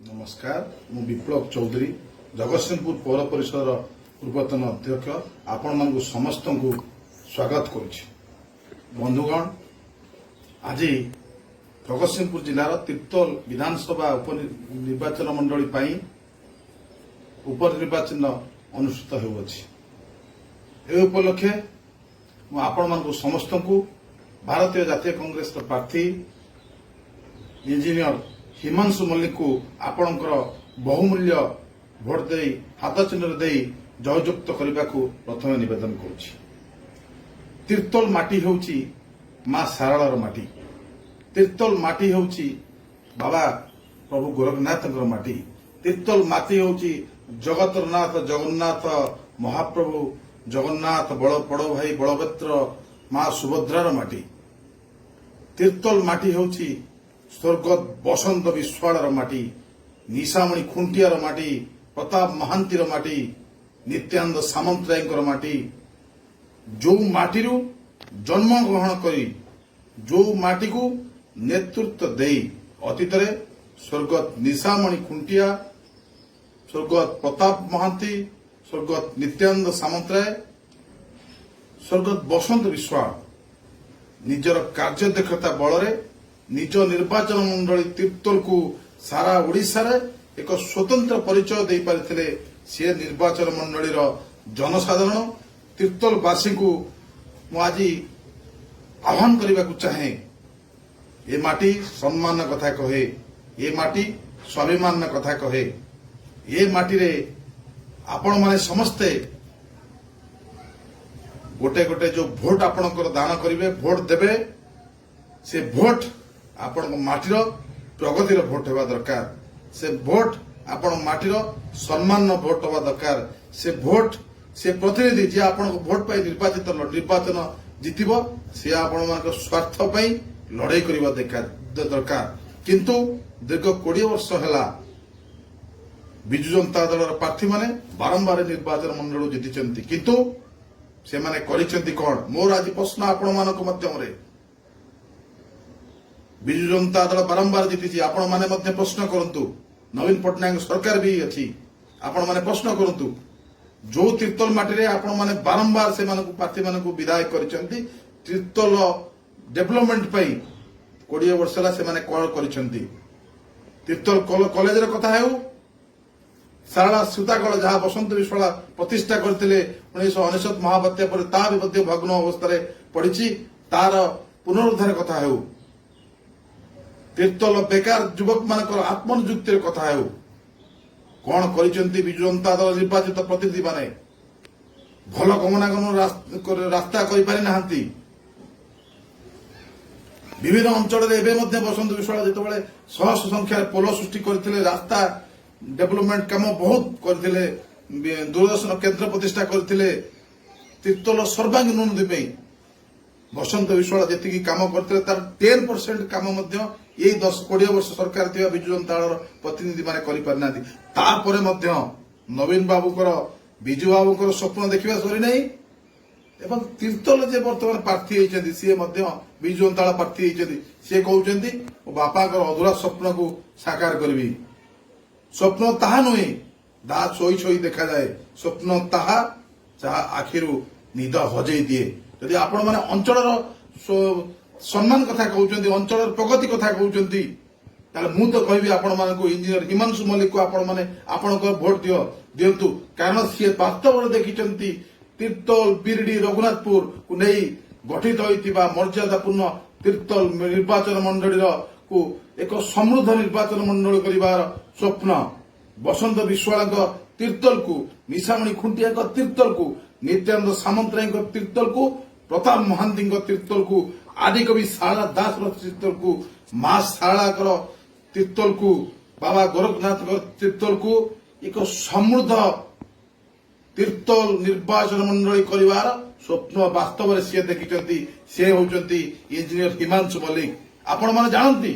नमस्कार मु विप्लव चौधरी जगतसिंहपुर पौर परिषद पूर्वतन अध्यक्ष आपण मानक समस्त को स्वागत करुछि। बंधुगण आज जगतसिंहपुर जिलार तिर्तोल विधानसभा उपनिर्वाचन मंडली पाई उपनिर्वाचन अनुष्ठित होउछि। ए उपलक्षे मु आपण मानक समस्त को भारतीय जातीय कांग्रेस प्रार्थी इंजीनियर हिमांशु मल्लिक को आपणकर बहुमूल्य भोट दे हाथ चिन्ह दे जययुक्त करने को प्रथम निवेदन करुछि। तिर्तोल माटी होउछि मां सारଳାର माटी। तिर्तोल माटी होउछि बाबा प्रभु गोरखनाथଙ୍କର माटी। तिर्तोल माटी होउछि जगतरनाथ जगन्नाथ महाप्रभु जगन्नाथ बड़ भाई बलभद्र मां सुभद्रार माटी। तिर्तोल माटी होउछि स्वर्गत बसंत विश्वाड़र माटी, निशामणि खुंटियार माटी, प्रताप महांतीर माटी, नित्यानंद सामंतरायकर माटी। जो माटी जन्म ग्रहण करी जो माटी को नेतृत्व दे अतीत स्वर्गत निशामणि खुंटिया, स्वर्गत प्रताप महांती, स्वर्गत नित्यानंद सामंतराय, स्वर्गत बसंत विश्वाड़ निजर कार्य दक्षता बल निज निर्वाचन मंडली तिर्तोल को सारा ओडिशा रे एक स्वतंत्र परिचय दे पारिथिले। से निर्वाचन मंडलीर जनसाधारण तिर्तोलवासी को आज आह्वान करने को चाहे। ये माटी सम्मान कथा कहे, ये माटी स्वाभिमान कथा कहे। ये माटी रे आपण माने समस्ते गोटे गोटे जो भोट आपणकर दान करिवे भोट देवे से भोट आपण माटीर प्रगतिर भोट होगा दरकार। से भोट आपण माटीर सम्मान भोट होगा दरकार। से भोट से प्रतिनिधि जे आपण भोट पाई निर्वाचन जीतिबो से आपण मान स्वार्थ पाई लड़ाई करबा दरकार। किंतु दीर्घ 20 वर्ष हैला बिजु जनता दल प्रार्थी माने बारंबार निर्वाचन मंडल जीतिचंती किंतु से माने करिसंती कोन। मोर आज प्रश्न आपण मानक माध्यम रे बिजु जनता दल बारंबार जीति आपण माने मध्य प्रश्न करंतु। नवीन पटनायक सरकार भी अच्छी आपण माने प्रश्न करंतु। जो तिर्तोल माटी रे आपण माने बारंबार से मानक प्रार्थी मानक विधायक करिसंती तिर्तोल डेवलपमेंट पई 20 वर्ष ला से माने कॉल करिसंती। तिर्तोल कॉलेज रे कथा हेउ सारला सुताकल जहाँ बसंत विश्वाड़ा प्रतिष्ठा करथिले 1999 महाबात्या पर ता भी मध्य भग्न अवस्था रे पड़िछि। तार पुनरुद्धार कथा हेउ तिर्तोल बेकार युवक मानकर आत्मनियुक्तिर कथा हेउ कौन करिसंती बिजु जनता दल निर्वाचित प्रतिनिधि माने भल गमनागमन रास्ता करि पारि नाहंती। विभिन्न अंचल रे एबे मध्य बसंत विश्वाड़ा जेतबेले शह संख्या पोल सृष्टि करथिले रास्ता डेवलपमेंट काम बहुत करथिले दूरदर्शन केंद्र प्रतिष्ठा करथिले तिर्तोल सर्वांगीन उन्नति पे बसंत विश्वाड़ा जेतिकी काम करथिले तार 10% काम मध्य ये 10-20 वर्ष सरकार थिबा बिजु जनता दल प्रतिनिधि माने करि पारि नाथि। तापरे मध्य नवीन बाबूकर बिजु बाबूकर स्वप्न देखिबा सरी नै एवं तिर्तोल जे वर्तमान प्रार्थी होइछन्ती से मध्य बिजु जनता दल प्रार्थी होइछन्ती से कहउछन्ती बापाकर अधूरा स्वप्न को साकार करबी। स्वप्न ताहा नुहे दा सोई सोई देखा जाए स्वप्न ताहा जहा आखिरु निद हजई दिए। यदि आपण माने अंचल सम्मान कथा कहउछन्ती अंचल प्रगति कथा कहउछन्ती ताले मु तो कहबी आपण मानकु इंजीनियर हिमांशु मल्लिक को आपण माने आपणकर भोट दियंतु कारण सी वास्तव रे देखिचन्ती तिर्तोल बिरडी रघुनाथपुर को नै गठित होइतिबा मर्यादापूर्ण तिर्तोल निर्वाचन मंडलीर को एक समृद्ध निर्वाचन मंडल करिवार स्वप्न बसंत विश्वाड़ा तिर्तोल को निशामणि खुंटिया तिर्तोल को नित्यानंद सामंतराय तिर्तोल को प्रताप महांती तिर्तोल को आदिकवि सारला दास तिर्तोल को मां सारला तिर्तोल को बाबा गोरखनाथ तिर्तोल को एक समृद्ध तिर्तोल निर्वाचन मंडल करिवार स्वप्न वास्तव सी देखिचंती से होचंती इंजीनियर हिमांशु मल्लिक। आपण माने जानती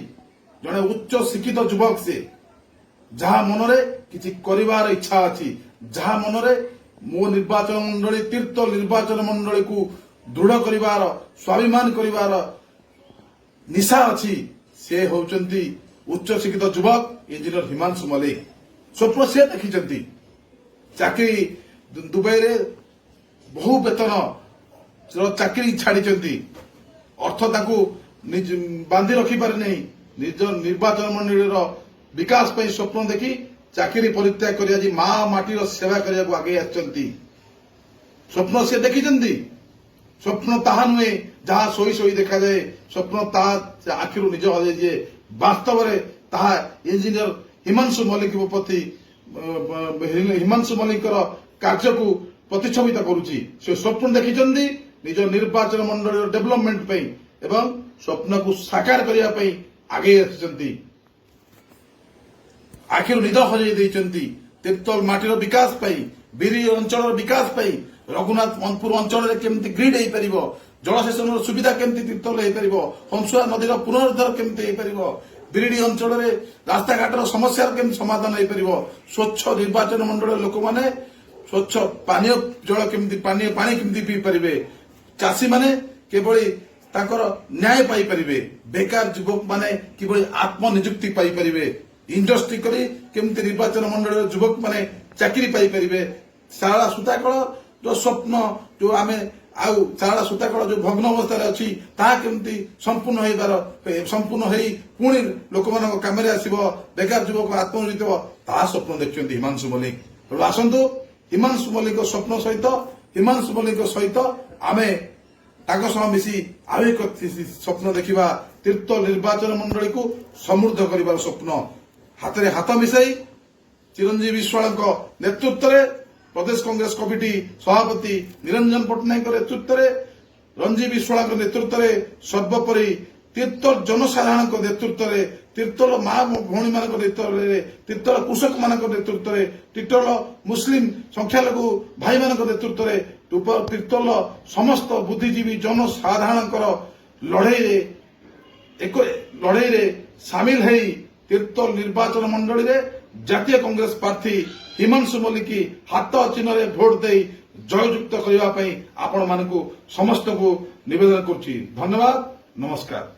जड़े उच्च शिक्षित युवक से जहाँ मनरे किछि करिवार इच्छा अछि जहाँ मनरे मो निर्वाचन मंडली तिर्तोल निर्वाचन मंडली को दृढ़ करिवार स्वाभिमान करिवार निशा अछि से होचंती उच्च शिक्षित युवक इंजीनियर हिमांशु मल्लिक स्वप्न से देखी चाकरी दुबई रे बहु वेतन चाकरी छाड़ी अर्थ बांधि रखी पारे नहीं निज निर्वाचन मंडल विकास पर स्वप्न देखी चाकरी परित्याग कर आज माँ माटीर सेवा करने को आगे स्वप्न से देखी स्वप्न ताहा नुहे जहाँ शोई शोई देखा जाए स्वप्न ताहा आखिर निज हजे वास्तव में ताहा इंजीनियर हिमांशु मल्लिक प्रति हिमांशु मल्लिक कार्य को प्रतिच्छबित करुच्ची से स्वप्न देखी निज निर्वाचन मंडल डेवलपमेंट एवं स्वप्न को साकार करने आगे आखिर निद हजई तीर्तोल माटीर विकास बिरी अंचल विकास रघुनाथ मनपुर अंचल केमती ग्रिड हो पार जलसेचन सुविधा केमती तीर्तोल हो पार हंसुआ नदीर पुनरुद्धार केमती हो पार बिरिडी अंचल रास्ता घाटर समस्या केमती समाधान हो पार स्वच्छ निर्वाचन मंडल लोक मैंने स्वच्छ पानीय जल केमती पानी केमती पी पारे चाषी माने केवल न्याय पाई पारे बेकार युवक माने किभली आत्मनिजुक्ति पाई पारे इंडस्ट्री करी केमती निर्वाचन मंडल युवक माने चाकरी पाई पारे शारदा सूताकल जो स्वप्न जो आम शारदा सूताकल जो भग्न अवस्था अच्छी केमती संपूर्ण संपूर्ण पुणी लोक मान कम बेकार युवक आत्मनिर्भर हो स्वप्न देखते हिमांशु मल्लिक आसतु हिमांशु मल्लिक स्वप्न सहित हिमांशु मल्लिक सहित आम मिसी आउ एक स्वप्न देखा तीर्तोल निर्वाचन मंडली को समृद्ध कर स्वप्न हाथ में हाथ मिसाई चिरंजीवी विश्वाल नेतृत्व में प्रदेश कांग्रेस कमिटी सभापति निरंजन पट्टनायक नेतृत्व में रंजीव विश्वाल नेतृत्व में सर्वोपरि तीर्तोल जनसाधारण नेतृत्व में तीर्तोल माँ भौणी मान नेतृत्व में तीर्तोल कृषक मान नेतृत्व में तीर्तोल मुस्लिम संख्यालघु भाई मान नेतृत्व में तीर्तोल समस्त बुद्धिजीवी जनसाधारण लड़ई सामिल है तीर्तोल निर्वाचन मंडली रे जातीय कांग्रेस प्रार्थी हिमांशु मल्लिक हाथ चिन्ह भोट दे जययुक्त करने आपण मानक समस्त को निवेदन करुच्ची। धन्यवाद, नमस्कार।